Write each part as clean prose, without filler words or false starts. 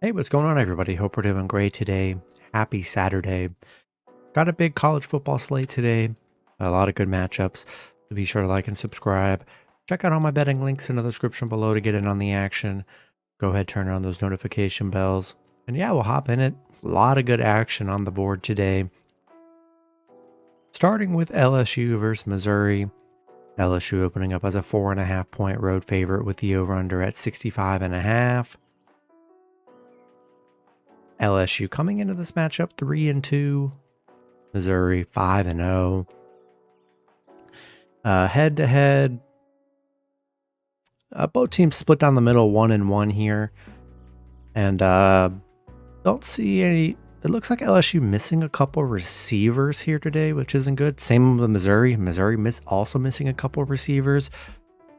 Hey, what's going on, everybody? Hope we're doing great today. Happy Saturday. Got a big college football slate today. A lot of good matchups. So be sure to like and subscribe. Check out all my betting links in the description below to get in on the action. Go ahead, turn on those notification bells. And yeah, we'll hop in it. A lot of good action on the board today. Starting with LSU versus Missouri. LSU opening up as a 4.5 point road favorite with the over-under at 65.5. LSU coming into this matchup 3-2. Missouri 5-0. Head to head, both teams split down the middle 1-1 here, and don't see any. It looks like LSU missing a couple receivers here today, which isn't good. Same with Missouri. Missouri also missing a couple receivers.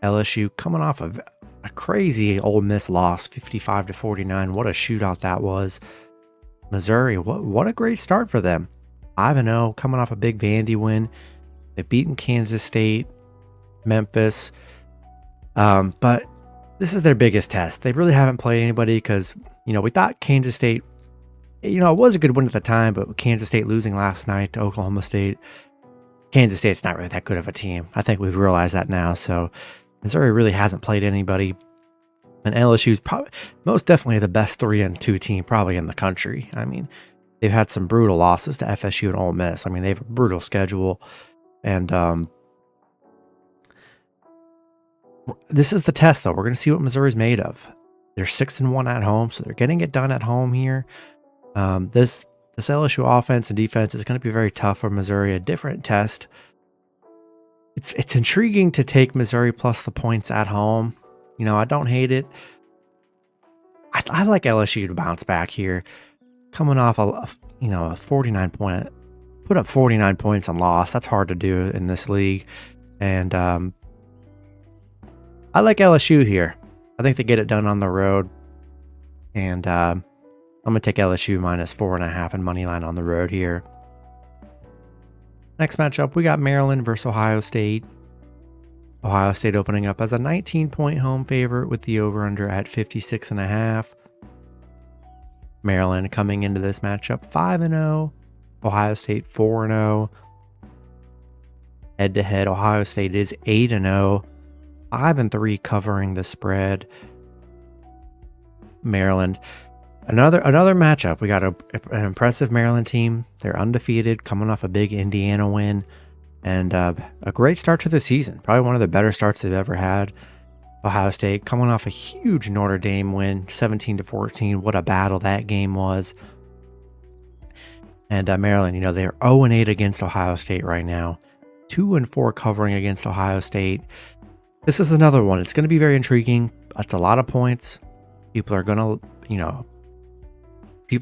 LSU coming off of a crazy Ole Miss loss, 55-49. What a shootout that was. Missouri, what a great start for them. 5-0, coming off a big Vandy win. They've beaten Kansas State, Memphis. But this is their biggest test. They really haven't played anybody because, we thought Kansas State, it was a good win at the time, but with Kansas State losing last night to Oklahoma State, Kansas State's not really that good of a team. I think we've realized that now. So Missouri really hasn't played anybody. And LSU's probably most definitely the best 3-2 team probably in the country. I mean, they've had some brutal losses to FSU and Ole Miss. I mean, they have a brutal schedule. And this is the test, though. We're going to see what Missouri's made of. They're 6-1 at home, so they're getting it done at home here. This LSU offense and defense is going to be very tough for Missouri. A different test. It's intriguing to take Missouri plus the points at home. I don't hate it. I like LSU to bounce back here. Coming off a 49 point, put up 49 points and lost. That's hard to do in this league. And I like LSU here. I think they get it done on the road. And I'm going to take LSU minus 4.5 and money line on the road here. Next matchup, we got Maryland versus Ohio State. Ohio State opening up as a 19-point home favorite with the over-under at 56.5. Maryland coming into this matchup 5-0. Ohio State 4-0. Head-to-head, Ohio State is 8-0. 5-3 covering the spread. Maryland, another matchup. We got an impressive Maryland team. They're undefeated, coming off a big Indiana win. And a great start to the season. Probably one of the better starts they've ever had. Ohio State coming off a huge Notre Dame win, 17-14. What a battle that game was. And Maryland, they're 0-8 against Ohio State right now. 2-4 covering against Ohio State. This is another one. It's going to be very intriguing. It's a lot of points. People are going to, a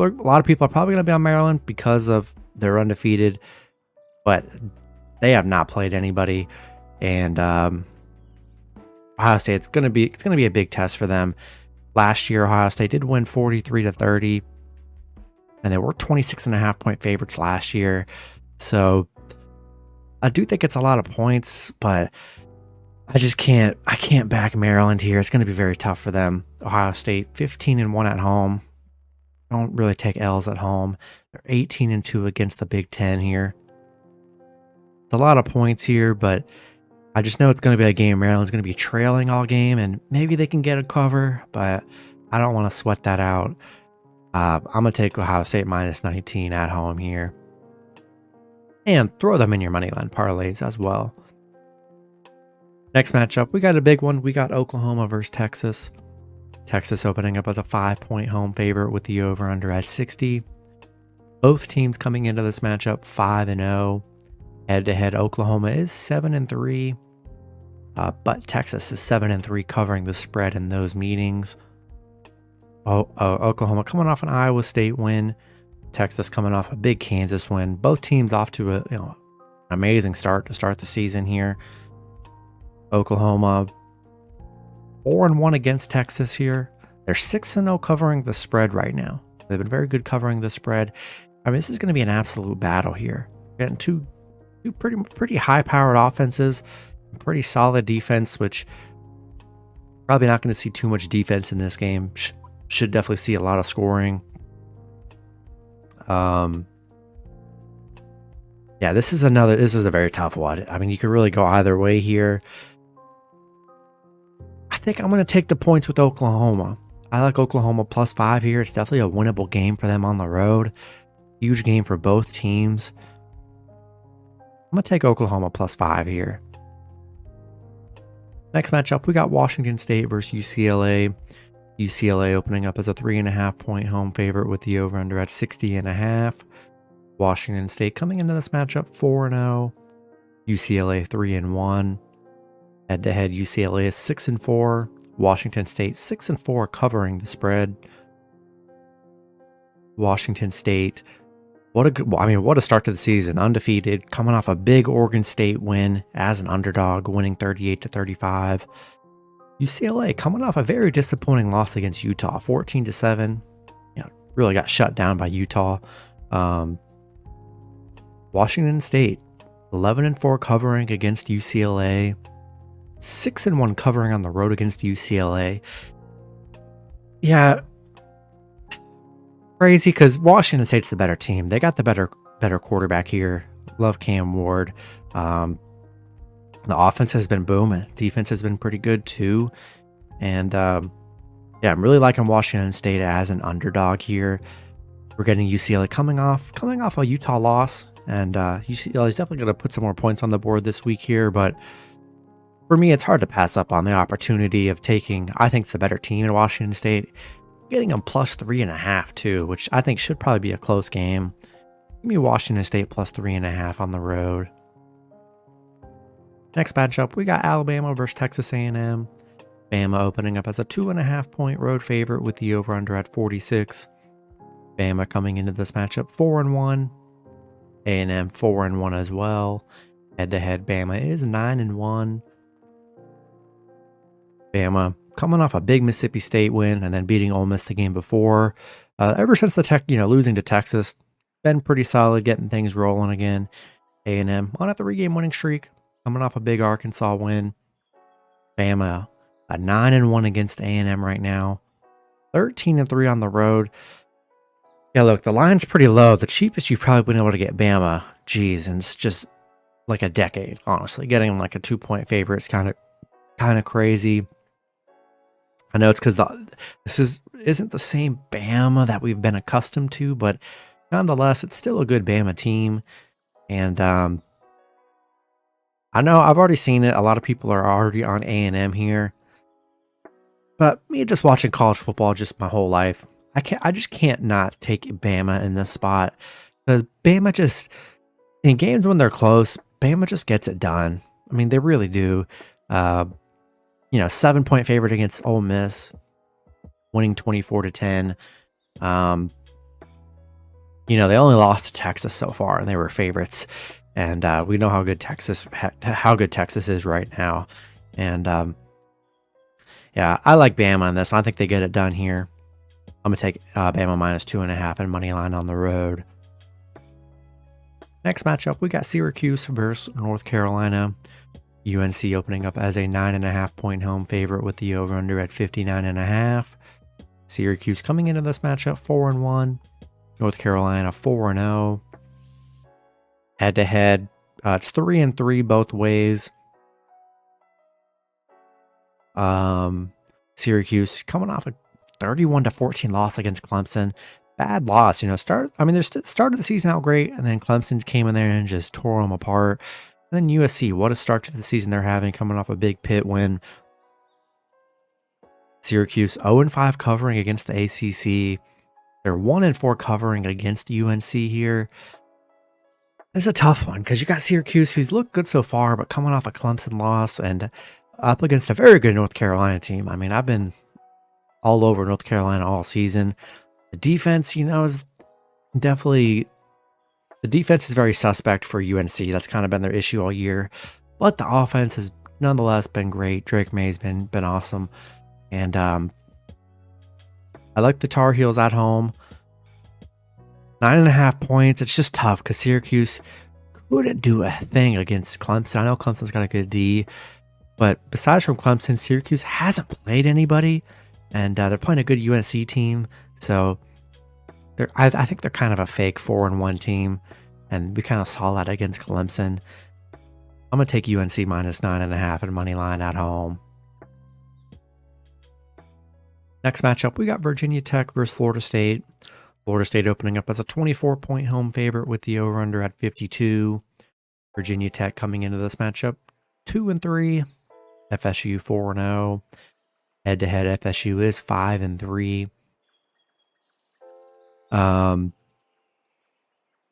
lot of people are probably going to be on Maryland because of they're undefeated. But they have not played anybody, and Ohio State. It's gonna be a big test for them. Last year, Ohio State did win 43-30, and they were 26.5 point favorites last year. So I do think it's a lot of points, but I just can't. I can't back Maryland here. It's gonna be very tough for them. Ohio State 15-1 at home. Don't really take L's at home. They're 18-2 against the Big Ten here. It's a lot of points here, but I just know it's going to be a game. Maryland's going to be trailing all game, and maybe they can get a cover, but I don't want to sweat that out. I'm going to take Ohio State minus 19 at home here. And throw them in your moneyline parlays as well. Next matchup, we got a big one. We got Oklahoma versus Texas. Texas opening up as a 5-point home favorite with the over-under at 60. Both teams coming into this matchup 5-0. Head-to-head, Oklahoma is 7-3, but Texas is 7-3 covering the spread in those meetings. Oklahoma coming off an Iowa State win. Texas coming off a big Kansas win. Both teams off to an amazing start to start the season here. Oklahoma 4-1 against Texas here. They're 6-0 covering the spread right now. They've been very good covering the spread. I mean, this is going to be an absolute battle here. Getting two pretty high-powered offenses, pretty solid defense, which probably not going to see too much defense in this game. Should definitely see a lot of scoring. Yeah, this is a very tough one. I mean, you could really go either way here. I think I'm going to take the points with Oklahoma. I like Oklahoma +5 here. It's definitely a winnable game for them on the road. Huge game for both teams. I'm going to take Oklahoma +5 here. Next matchup, we got Washington State versus UCLA. UCLA opening up as a 3.5 point home favorite with the over-under at 60.5. Washington State coming into this matchup 4-0. UCLA 3-1. Head-to-head, UCLA is 6-4. Washington State 6-4, covering the spread. Washington State, what a start to the season. Undefeated, coming off a big Oregon State win as an underdog, winning 38-35. UCLA coming off a very disappointing loss against Utah, 14-7. Really got shut down by Utah. Washington State 11-4 covering against UCLA. 6-1 covering on the road against UCLA. Yeah, crazy because Washington State's the better team. They got the better quarterback here. Love Cam Ward. The offense has been booming. Defense has been pretty good too. And I'm really liking Washington State as an underdog here. We're getting UCLA coming off a Utah loss, and UCLA is definitely going to put some more points on the board this week here. But for me, it's hard to pass up on the opportunity of taking, I think it's a better team in Washington State, getting them +3.5 too, which I think should probably be a close game. Give me Washington State +3.5 on the road. Next matchup, we got Alabama versus Texas A&M. Bama opening up as a 2.5 point road favorite with the over-under at 46. Bama coming into this matchup 4-1. A&M 4-1 as well. Head-to-head, Bama is 9-1. Bama coming off a big Mississippi State win and then beating Ole Miss the game before. Ever since losing to Texas, been pretty solid, getting things rolling again. A&M on a 3-game winning streak, coming off a big Arkansas win. Bama a 9-1 against A&M right now, 13-3 on the road. Yeah, look, the line's pretty low. The cheapest you've probably been able to get Bama, geez, and it's just like a decade, honestly. Getting them like a 2-point favorite is kind of crazy. I know it's because this isn't the same Bama that we've been accustomed to, but nonetheless, it's still a good Bama team. And I know I've already seen it. A lot of people are already on A&M here. But me just watching college football just my whole life, I just can't not take Bama in this spot. Because Bama just, in games when they're close, Bama just gets it done. I mean, they really do. 7-point favorite against Ole Miss, winning 24-10. They only lost to Texas so far, and they were favorites. And we know how good Texas is right now. And I like Bama on this. I think they get it done here. I'm gonna take Bama -2.5 and money line on the road. Next matchup, we got Syracuse versus North Carolina. UNC opening up as a 9.5 point home favorite with the over-under at 59.5. Syracuse coming into this matchup 4-1. North Carolina 4-0. Head-to-head, it's 3-3 both ways. Syracuse coming off a 31-14 loss against Clemson. Bad loss, they started the season out great, and then Clemson came in there and just tore them apart. And then USC, what a start to the season they're having, coming off a big Pitt win. Syracuse 0-5 covering against the ACC. They're 1-4 covering against UNC here. It's a tough one because you got Syracuse, who's looked good so far, but coming off a Clemson loss and up against a very good North Carolina team. I mean, I've been all over North Carolina all season. The defense, is definitely... The defense is very suspect for UNC. That's kind of been their issue all year. But the offense has nonetheless been great. Drake May's been awesome. And I like the Tar Heels at home. 9.5 points. It's just tough because Syracuse couldn't do a thing against Clemson. I know Clemson's got a good D. But besides from Clemson, Syracuse hasn't played anybody. and they're playing a good UNC team. So I think they're kind of a fake 4-1 team, and we kind of saw that against Clemson. I'm going to take UNC minus 9.5 and money line at home. Next matchup, we got Virginia Tech versus Florida State. Florida State opening up as a 24-point home favorite with the over-under at 52. Virginia Tech coming into this matchup 2-3. FSU 4-0. Head-to-head, FSU is 5-3.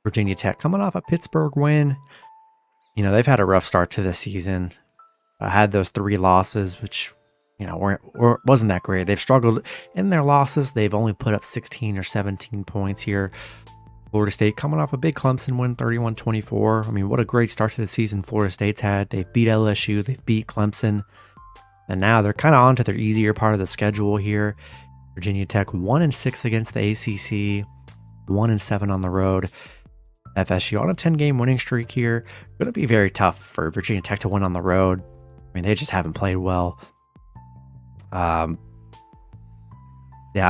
Virginia Tech coming off a Pittsburgh win. You know, they've had a rough start to this season. Had those 3 losses, which, you know, wasn't that great. They've struggled in their losses. They've only put up 16 or 17 points here. Florida State coming off a big Clemson win, 31-24. I mean, what a great start to the season Florida State's had. They've beat LSU. They've beat Clemson. And now they're kind of on to their easier part of the schedule here. Virginia Tech 1-6 against the ACC. 1-7 on the road. FSU on a 10-game winning streak here. Going to be very tough for Virginia Tech to win on the road. I mean, they just haven't played well. Yeah,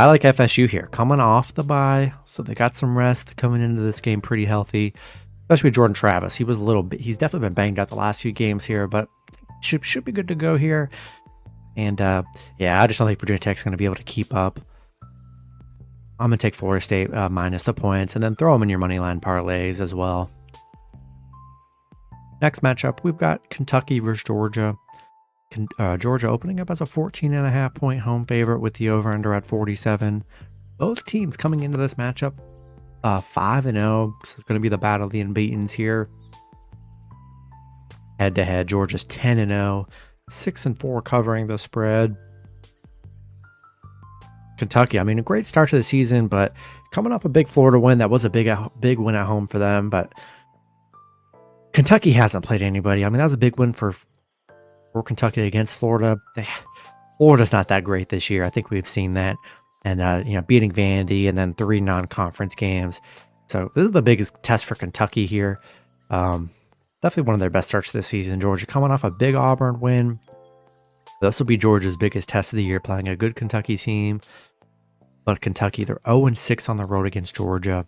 I like FSU here. Coming off the bye, so they got some rest coming into this game pretty healthy. Especially Jordan Travis. He's definitely been banged out the last few games here, but should be good to go here. And yeah, I just don't think Virginia Tech's going to be able to keep up. I'm going to take Florida State minus the points, and then throw them in your money line parlays as well. Next matchup, we've got Kentucky versus Georgia. Georgia opening up as a 14.5 point home favorite with the over-under at 47. Both teams coming into this matchup 5-0. So it's going to be the battle of the unbeatens here. Head-to-head, Georgia's 10-0, 6-4 covering the spread. Kentucky, I mean, a great start to the season, but coming off a big Florida win, that was a big win at home for them. But Kentucky hasn't played anybody. I mean, that was a big win for Kentucky against Florida. Florida's not that great this year. I think we've seen that. And, you know, beating Vandy and then 3 non-conference games. So this is the biggest test for Kentucky here. Definitely one of their best starts this season. Georgia coming off a big Auburn win. This will be Georgia's biggest test of the year, playing a good Kentucky team. But Kentucky, they're 0-6 on the road against Georgia.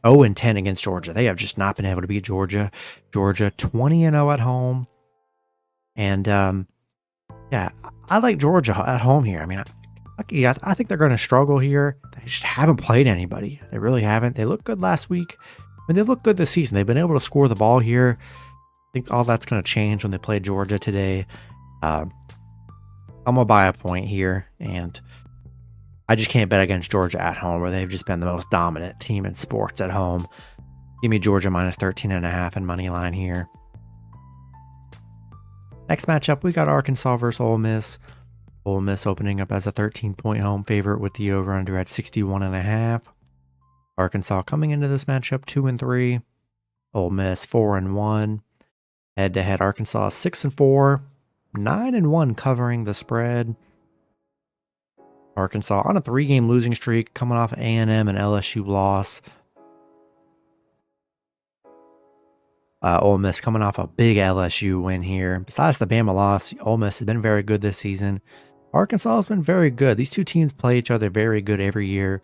0-10 against Georgia. They have just not been able to beat Georgia. Georgia 20-0 at home. And yeah, I like Georgia at home here. I mean, I think they're going to struggle here. They just haven't played anybody. They really haven't. They looked good last week. I mean, they looked good this season. They've been able to score the ball here. I think all that's going to change when they play Georgia today. I'm going to buy a point here, and I just can't bet against Georgia at home, where they've just been the most dominant team in sports at home. Give me Georgia minus 13.5 and money line here. Next matchup, we got Arkansas versus Ole Miss. Ole Miss opening up as a 13-point home favorite with the over-under at 61.5. Arkansas coming into this matchup 2-3. Ole Miss 4-1. Head-to-head, Arkansas 6-4. 9-1 covering the spread. Arkansas on a 3-game losing streak, coming off A&M and LSU loss. Ole Miss coming off a big LSU win here. Besides the Bama loss, Ole Miss has been very good this season. Arkansas has been very good. These two teams play each other very good every year.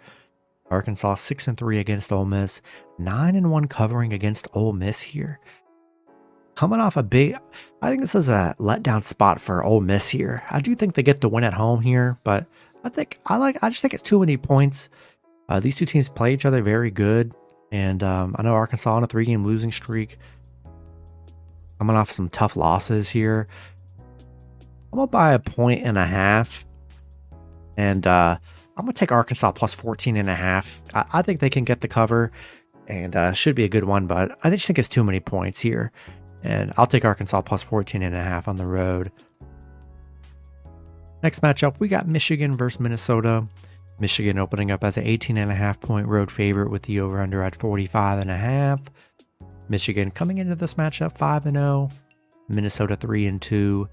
Arkansas 6-3 against Ole Miss. 9-1 covering against Ole Miss here. Coming off a big, I think this is a letdown spot for Ole Miss here. I do think they get the win at home here, but I just think it's too many points. These two teams play each other very good, and I know Arkansas on a 3-game losing streak, coming off some tough losses here. I'm gonna buy 1.5 and I'm gonna take Arkansas plus 14.5. I think they can get the cover, and should be a good one, but I just think it's too many points here. And I'll take Arkansas plus 14.5 on the road. Next matchup, we got Michigan versus Minnesota. Michigan opening up as an 18.5 point road favorite with the over-under at 45.5. Michigan coming into this matchup 5-0. Minnesota 3-2.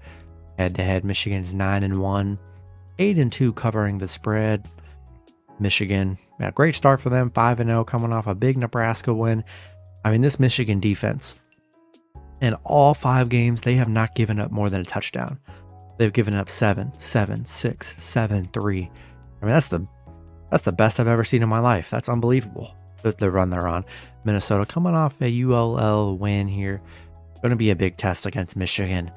Head-to-head, Michigan's 9-1. 8-2 covering the spread. Michigan, a great start for them, 5-0, coming off a big Nebraska win. I mean, this Michigan defense, in all 5 games, they have not given up more than a touchdown. They've given up 7, 7, 6, 7, 3. I mean, that's the best I've ever seen in my life. That's unbelievable. The run they're on. Minnesota coming off a ULL win here. Going to be a big test against Michigan,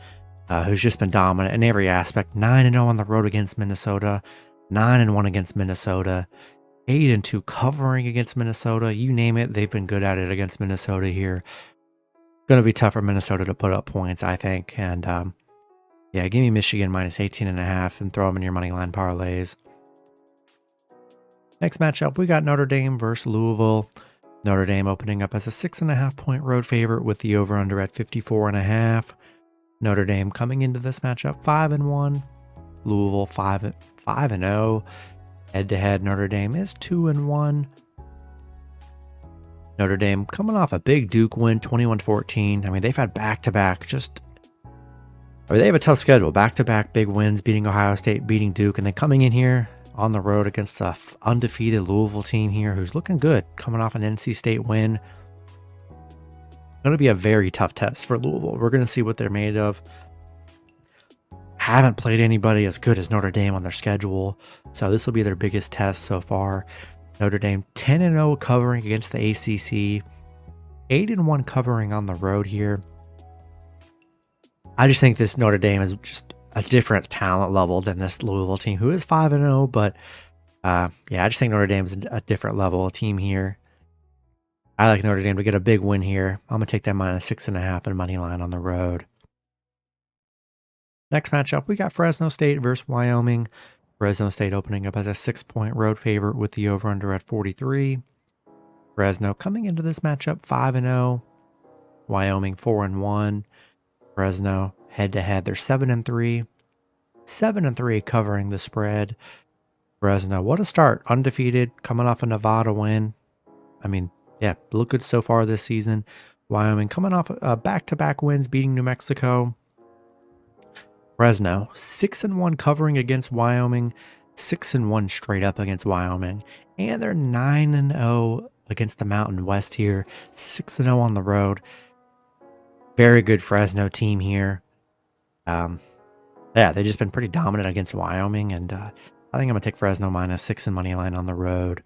who's just been dominant in every aspect. 9-0 on the road against Minnesota. 9-1 against Minnesota. 8-2 covering against Minnesota. You name it, they've been good at it against Minnesota here. Going to be tough for Minnesota to put up points, I think. And yeah, give me Michigan minus 18.5 and throw them in your money line parlays. Next matchup, we got Notre Dame versus Louisville. Notre Dame opening up as a 6.5 point road favorite with the over-under at 54.5. Notre Dame coming into this matchup 5-1. Louisville 5-0. Head-to-head, Notre Dame is 2-1. Notre Dame coming off a big Duke win, 21-14. I mean, they've had back-to-back they have a tough schedule. Back-to-back big wins, beating Ohio State, beating Duke, and then coming in here on the road against a undefeated Louisville team here who's looking good, coming off an NC State win. Going to be a very tough test for Louisville. We're going to see what they're made of. Haven't played anybody as good as Notre Dame on their schedule, so this will be their biggest test so far. Notre Dame 10-0 covering against the ACC, 8-1 covering on the road here. I just think this Notre Dame is just a different talent level than this Louisville team, who is 5-0, but yeah, I just think Notre Dame is a different level of team here. I like Notre Dame to get a big win here. I'm going to take that minus 6.5 and money line on the road. Next matchup, we got Fresno State versus Wyoming. Fresno State opening up as a 6-point road favorite with the over-under at 43. Fresno coming into this matchup 5-0. Wyoming 4-1. Fresno head-to-head, they're 7-3. 7-3 covering the spread. Fresno, what a start. Undefeated, coming off a Nevada win. I mean, yeah, look good so far this season. Wyoming coming off back-to-back wins, beating New Mexico. Fresno, 6-1 covering against Wyoming, 6-1 straight up against Wyoming, and they're 9-0 against the Mountain West here, 6-0 on the road. Very good Fresno team here. Yeah, they've just been pretty dominant against Wyoming, and I think I'm going to take Fresno minus 6 and money line on the road.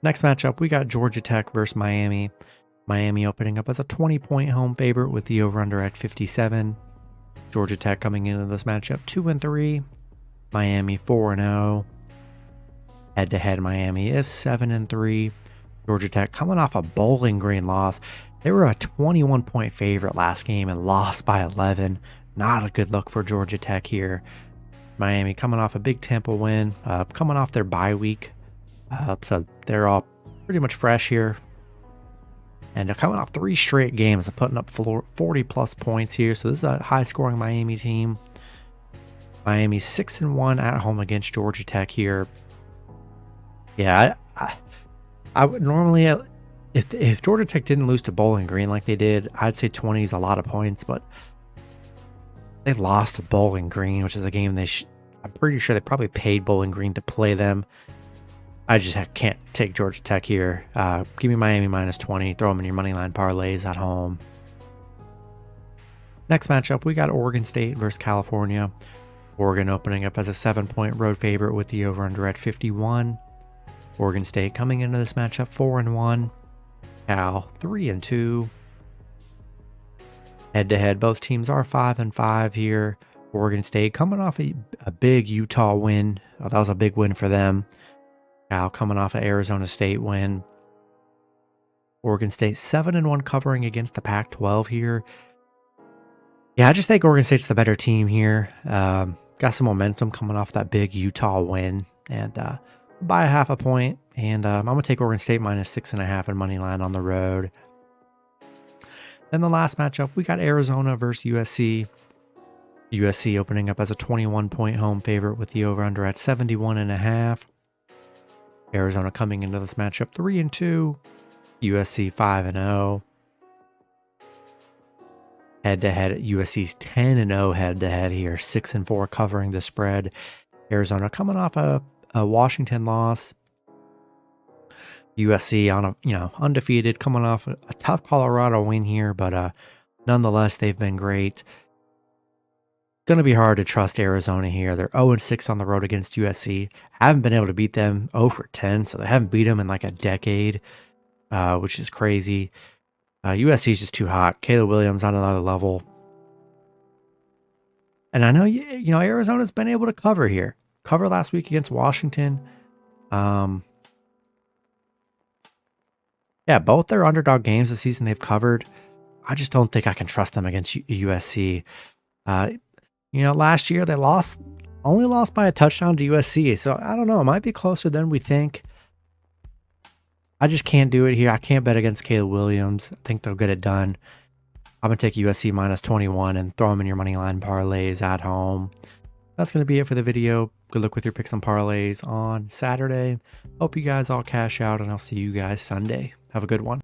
Next matchup, we got Georgia Tech versus Miami. Miami opening up as a 20-point home favorite with the over-under at 57. Georgia Tech coming into this matchup 2-3. Miami 4-0. Head-to-head, Miami is 7-3. Georgia Tech coming off a Bowling Green loss. They were a 21-point favorite last game and lost by 11. Not a good look for Georgia Tech here. Miami coming off a big Temple win, coming off their bye week. So they're all pretty much fresh here. And they're coming off 3 straight games and putting up 40-plus points here. So this is a high-scoring Miami team. Miami 6-1 at home against Georgia Tech here. Yeah, I would normally, if Georgia Tech didn't lose to Bowling Green like they did, I'd say 20 is a lot of points. But they lost to Bowling Green, which is a game I'm pretty sure they probably paid Bowling Green to play them. I just can't take Georgia Tech here. Give me Miami minus 20. Throw them in your moneyline parlays at home. Next matchup, we got Oregon State versus California. Oregon opening up as a 7-point road favorite with the over-under at 51. Oregon State coming into this matchup 4-1. Cal 3-2. Head-to-head, both teams are 5-5 here. Oregon State coming off a big Utah win. That was a big win for them. Cal coming off an Arizona State win. Oregon State 7-1 covering against the Pac-12 here. Yeah, I just think Oregon State's the better team here. Got some momentum coming off that big Utah win. And by 0.5 point. And I'm going to take Oregon State minus 6.5 and money line on the road. Then the last matchup, we got Arizona versus USC. USC opening up as a 21-point home favorite with the over-under at 71.5. Arizona coming into this matchup 3-2. USC 5-0. Head-to-head, USC's 10-0 head-to-head here, 6-4 covering the spread. Arizona coming off a Washington loss. USC on undefeated, coming off a tough Colorado win here, but nonetheless they've been great. Going to be hard to trust Arizona here. They're 0-6 on the road against USC. Haven't been able to beat them 0-10, so they haven't beat them in like a decade, which is crazy. USC is just too hot. Caleb Williams on another level. And I know, you know, Arizona's been able to cover here. Cover last week against Washington. Yeah, both their underdog games this season they've covered. I just don't think I can trust them against USC. You know, last year they only lost by a touchdown to USC. So I don't know. It might be closer than we think. I just can't do it here. I can't bet against Caleb Williams. I think they'll get it done. I'm going to take USC minus 21 and throw them in your money line parlays at home. That's going to be it for the video. Good luck with your picks and parlays on Saturday. Hope you guys all cash out, and I'll see you guys Sunday. Have a good one.